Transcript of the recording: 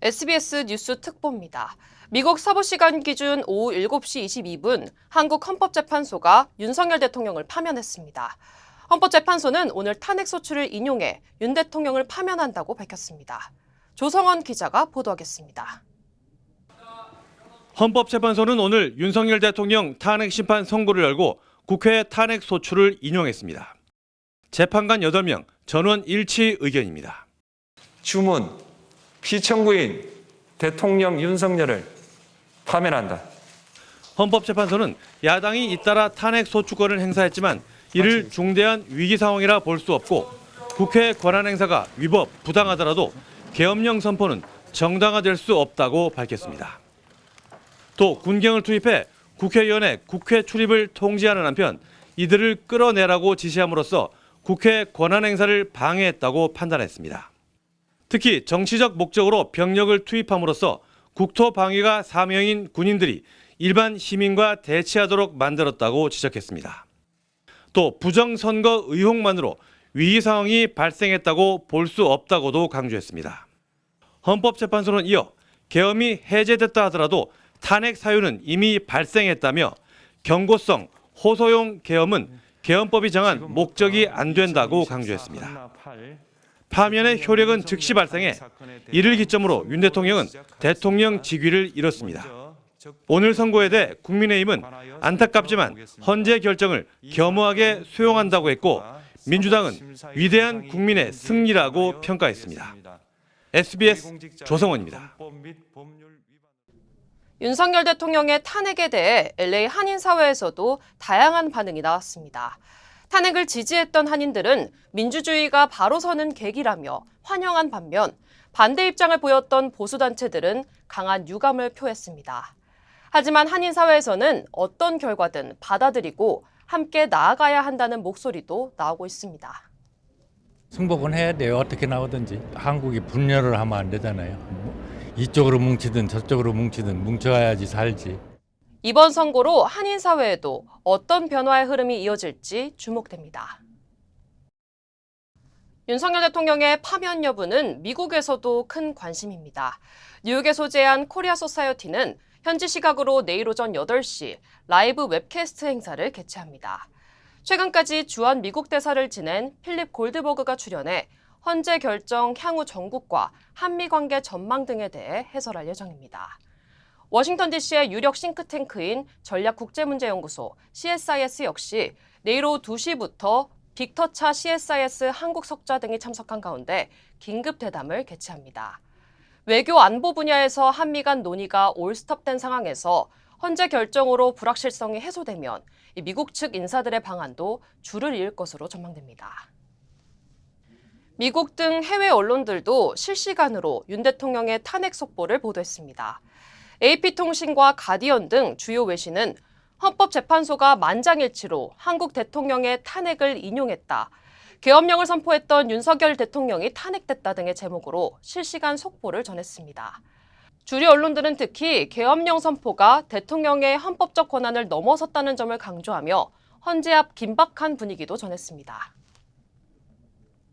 SBS 뉴스 특보입니다. 미국 서부시간 기준 오후 7시 22분 한국 헌법재판소가 윤석열 대통령을 파면했습니다. 헌법재판소는 오늘 탄핵소추를 인용해 윤 대통령을 파면한다고 밝혔습니다. 조성원 기자가 보도하겠습니다. 헌법재판소는 오늘 윤석열 대통령 탄핵심판 선고를 열고 국회 탄핵소추를 인용했습니다. 재판관 8명 전원 일치 의견입니다. 주문, 피청구인 대통령 윤석열을 파면한다. 헌법재판소는 야당이 잇따라 탄핵소추권을 행사했지만 이를 중대한 위기 상황이라 볼 수 없고 국회 권한 행사가 위법, 부당하더라도 계엄령 선포는 정당화될 수 없다고 밝혔습니다. 또 군경을 투입해 국회의원의 국회 출입을 통제하는 한편 이들을 끌어내라고 지시함으로써 국회 권한 행사를 방해했다고 판단했습니다. 특히 정치적 목적으로 병력을 투입함으로써 국토 방위가 사명인 군인들이 일반 시민과 대치하도록 만들었다고 지적했습니다. 또 부정선거 의혹만으로 위기 상황이 발생했다고 볼 수 없다고도 강조했습니다. 헌법재판소는 이어 계엄이 해제됐다 하더라도 탄핵 사유는 이미 발생했다며 경고성, 호소용 계엄은 계엄법이 정한 목적이 안 된다고 강조했습니다. 파면의 효력은 즉시 발생해 이를 기점으로 윤 대통령은 대통령 직위를 잃었습니다. 오늘 선고에 대해 국민의힘은 안타깝지만 헌재 결정을 겸허하게 수용한다고 했고 민주당은 위대한 국민의 승리라고 평가했습니다. SBS 조성원입니다. 윤석열 대통령의 탄핵에 대해 LA 한인사회에서도 다양한 반응이 나왔습니다. 탄핵을 지지했던 한인들은 민주주의가 바로 서는 계기라며 환영한 반면 반대 입장을 보였던 보수단체들은 강한 유감을 표했습니다. 하지만 한인사회에서는 어떤 결과든 받아들이고 함께 나아가야 한다는 목소리도 나오고 있습니다. 승복은 해야 돼요. 어떻게 나오든지. 한국이 분열을 하면 안 되잖아요. 이쪽으로 뭉치든 저쪽으로 뭉치든 뭉쳐야지 살지. 이번 선고로 한인사회에도 어떤 변화의 흐름이 이어질지 주목됩니다. 윤석열 대통령의 파면 여부는 미국에서도 큰 관심입니다. 뉴욕에 소재한 코리아 소사이어티는 현지 시각으로 내일 오전 8시 라이브 웹캐스트 행사를 개최합니다. 최근까지 주한 미국 대사를 지낸 필립 골드버그가 출연해 헌재 결정 향후 전국과 한미 관계 전망 등에 대해 해설할 예정입니다. 워싱턴 DC의 유력 싱크탱크인 전략국제문제연구소 CSIS 역시 내일 오후 2시부터 빅터차 CSIS 한국 석좌 등이 참석한 가운데 긴급 대담을 개최합니다. 외교 안보 분야에서 한미 간 논의가 올스톱된 상황에서 헌재 결정으로 불확실성이 해소되면 미국 측 인사들의 방안도 줄을 이을 것으로 전망됩니다. 미국 등 해외 언론들도 실시간으로 윤 대통령의 탄핵 속보를 보도했습니다. AP통신과 가디언 등 주요 외신은 헌법재판소가 만장일치로 한국 대통령의 탄핵을 인용했다. 계엄령을 선포했던 윤석열 대통령이 탄핵됐다 등의 제목으로 실시간 속보를 전했습니다. 주류 언론들은 특히 계엄령 선포가 대통령의 헌법적 권한을 넘어섰다는 점을 강조하며 헌재 앞 긴박한 분위기도 전했습니다.